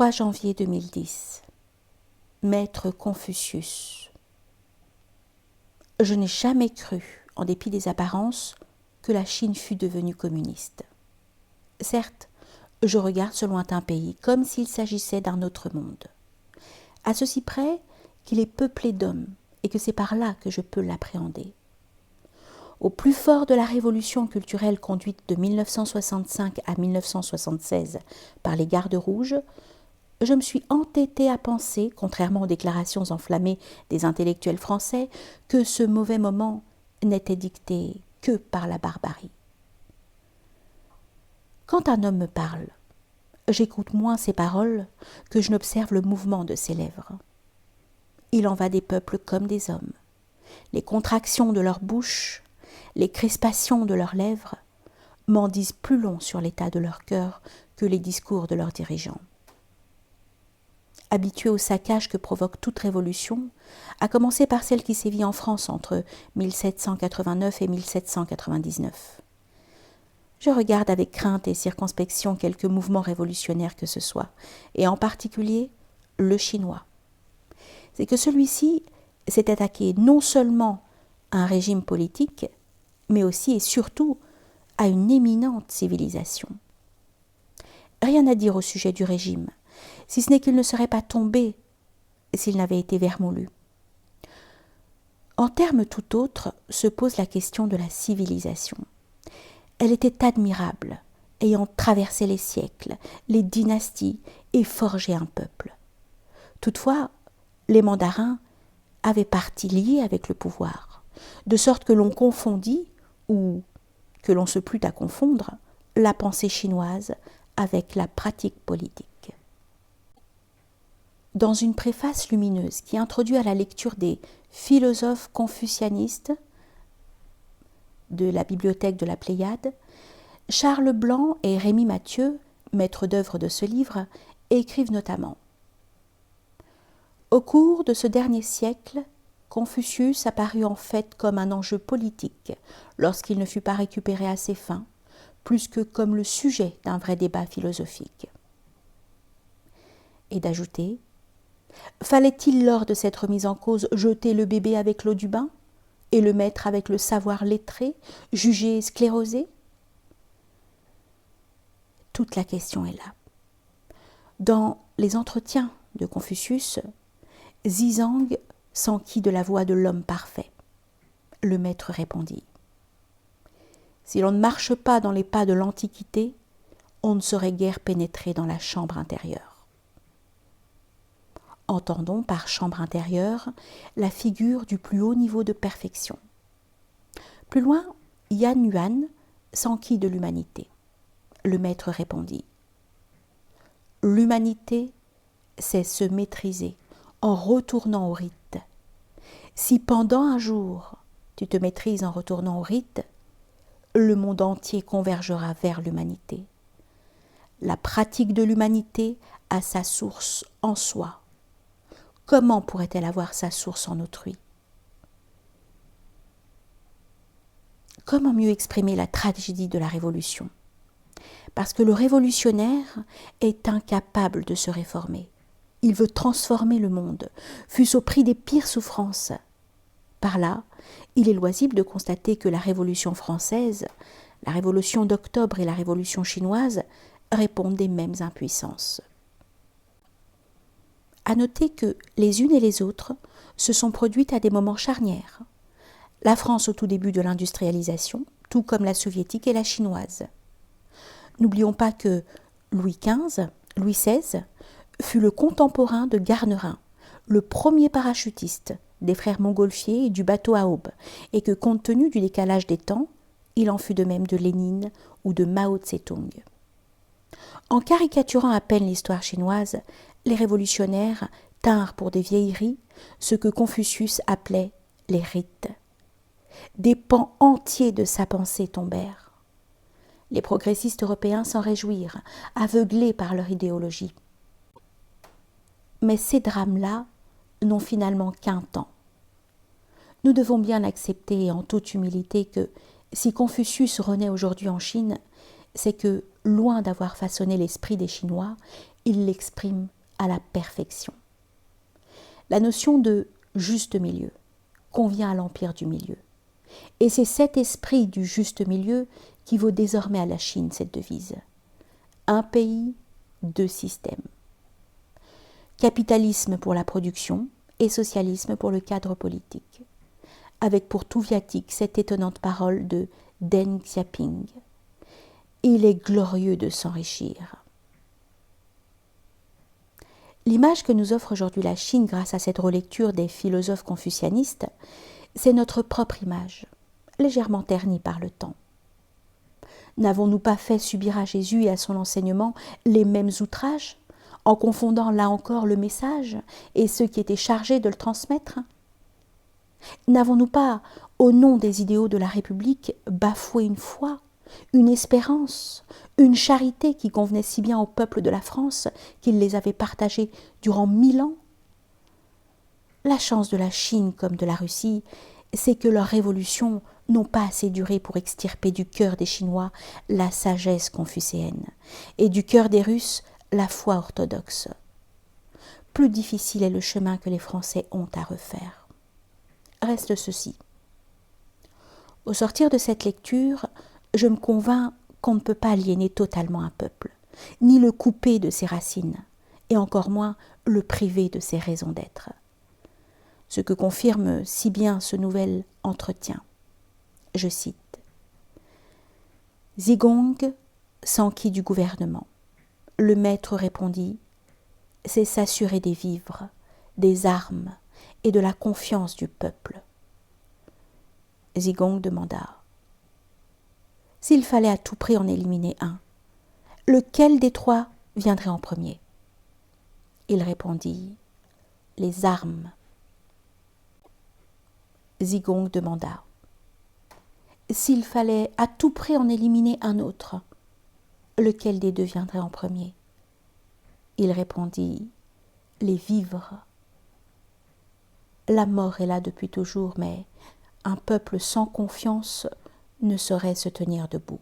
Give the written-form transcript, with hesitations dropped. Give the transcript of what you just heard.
3 janvier 2010. Maître Confucius. Je n'ai jamais cru, en dépit des apparences, que la Chine fût devenue communiste. Certes, je regarde ce lointain pays comme s'il s'agissait d'un autre monde. À ceci près qu'il est peuplé d'hommes et que c'est par là que je peux l'appréhender. Au plus fort de la révolution culturelle conduite de 1965 à 1976 par les Gardes rouges, je me suis entêtée à penser, contrairement aux déclarations enflammées des intellectuels français, que ce mauvais moment n'était dicté que par la barbarie. Quand un homme me parle, j'écoute moins ses paroles que je n'observe le mouvement de ses lèvres. Il en va des peuples comme des hommes. Les contractions de leur bouche, les crispations de leurs lèvres m'en disent plus long sur l'état de leur cœur que les discours de leurs dirigeants. Habitué au saccage que provoque toute révolution, à commencer par celle qui sévit en France entre 1789 et 1799. Je regarde avec crainte et circonspection quelques mouvements révolutionnaires que ce soit, et en particulier le chinois. C'est que celui-ci s'est attaqué non seulement à un régime politique, mais aussi et surtout à une éminente civilisation. Rien à dire au sujet du régime, si ce n'est qu'il ne serait pas tombé s'il n'avait été vermoulu. En termes tout autres se pose la question de la civilisation. Elle était admirable, ayant traversé les siècles, les dynasties et forgé un peuple. Toutefois, les mandarins avaient partie liée avec le pouvoir, de sorte que l'on confondit, ou que l'on se plut à confondre, la pensée chinoise avec la pratique politique. Dans une préface lumineuse qui introduit à la lecture des philosophes confucianistes de la bibliothèque de la Pléiade, Charles Blanc et Rémy Mathieu, maîtres d'œuvre de ce livre, écrivent notamment: au cours de ce dernier siècle, Confucius apparut en fait comme un enjeu politique lorsqu'il ne fut pas récupéré à ses fins, plus que comme le sujet d'un vrai débat philosophique. Et d'ajouter: fallait-il lors de cette remise en cause jeter le bébé avec l'eau du bain et le mettre avec le savoir lettré, jugé sclérosé? Toute la question est là. Dans les entretiens de Confucius, Zizang s'enquit de la voix de l'homme parfait. Le maître répondit: si l'on ne marche pas dans les pas de l'Antiquité, on ne saurait guère pénétrer dans la chambre intérieure. Entendons par chambre intérieure la figure du plus haut niveau de perfection. Plus loin, Yan Yuan s'enquit de l'humanité. Le maître répondit: l'humanité, c'est se maîtriser en retournant au rite. Si pendant un jour tu te maîtrises en retournant au rite, le monde entier convergera vers l'humanité. La pratique de l'humanité a sa source en soi. Comment pourrait-elle avoir sa source en autrui? Comment mieux exprimer la tragédie de la révolution? Parce que le révolutionnaire est incapable de se réformer. Il veut transformer le monde, fût-ce au prix des pires souffrances. Par là, il est loisible de constater que la Révolution française, la Révolution d'octobre et la Révolution chinoise répondent des mêmes impuissances. À noter que les unes et les autres se sont produites à des moments charnières. La France au tout début de l'industrialisation, tout comme la soviétique et la chinoise. N'oublions pas que Louis XVI fut le contemporain de Garnerin, le premier parachutiste des frères Montgolfier et du bateau à aube, et que compte tenu du décalage des temps, il en fut de même de Lénine ou de Mao Tse-tung. En caricaturant à peine l'histoire chinoise, les révolutionnaires tinrent pour des vieilleries ce que Confucius appelait les rites. Des pans entiers de sa pensée tombèrent. Les progressistes européens s'en réjouirent, aveuglés par leur idéologie. Mais ces drames-là n'ont finalement qu'un temps. Nous devons bien accepter en toute humilité que si Confucius renaît aujourd'hui en Chine, c'est que loin d'avoir façonné l'esprit des Chinois, il l'exprime à la perfection. La notion de juste milieu convient à l'empire du milieu. Et c'est cet esprit du juste milieu qui vaut désormais à la Chine cette devise. Un pays, deux systèmes. Capitalisme pour la production et socialisme pour le cadre politique. Avec pour tout viatique cette étonnante parole de Deng Xiaoping. Il est glorieux de s'enrichir. L'image que nous offre aujourd'hui la Chine grâce à cette relecture des philosophes confucianistes, c'est notre propre image, légèrement ternie par le temps. N'avons-nous pas fait subir à Jésus et à son enseignement les mêmes outrages, en confondant là encore le message et ceux qui étaient chargés de le transmettre ? N'avons-nous pas, au nom des idéaux de la République, bafoué une foi, une espérance, une charité qui convenait si bien au peuple de la France qu'il les avait partagées durant 1000 ans ? La chance de la Chine comme de la Russie, c'est que leurs révolutions n'ont pas assez duré pour extirper du cœur des Chinois la sagesse confucéenne et du cœur des Russes la foi orthodoxe. Plus difficile est le chemin que les Français ont à refaire. Reste ceci. Au sortir de cette lecture, je me convainc qu'on ne peut pas aliéner totalement un peuple, ni le couper de ses racines, et encore moins le priver de ses raisons d'être. Ce que confirme si bien ce nouvel entretien. Je cite. Zigong s'enquit du gouvernement. Le maître répondit, c'est s'assurer des vivres, des armes et de la confiance du peuple. Zigong demanda, s'il fallait à tout prix en éliminer un, lequel des trois viendrait en premier ? Il répondit, les armes. Zigong demanda, s'il fallait à tout prix en éliminer un autre, lequel des deux viendrait en premier ? Il répondit, les vivres. La mort est là depuis toujours, mais un peuple sans confiance ne saurait se tenir debout.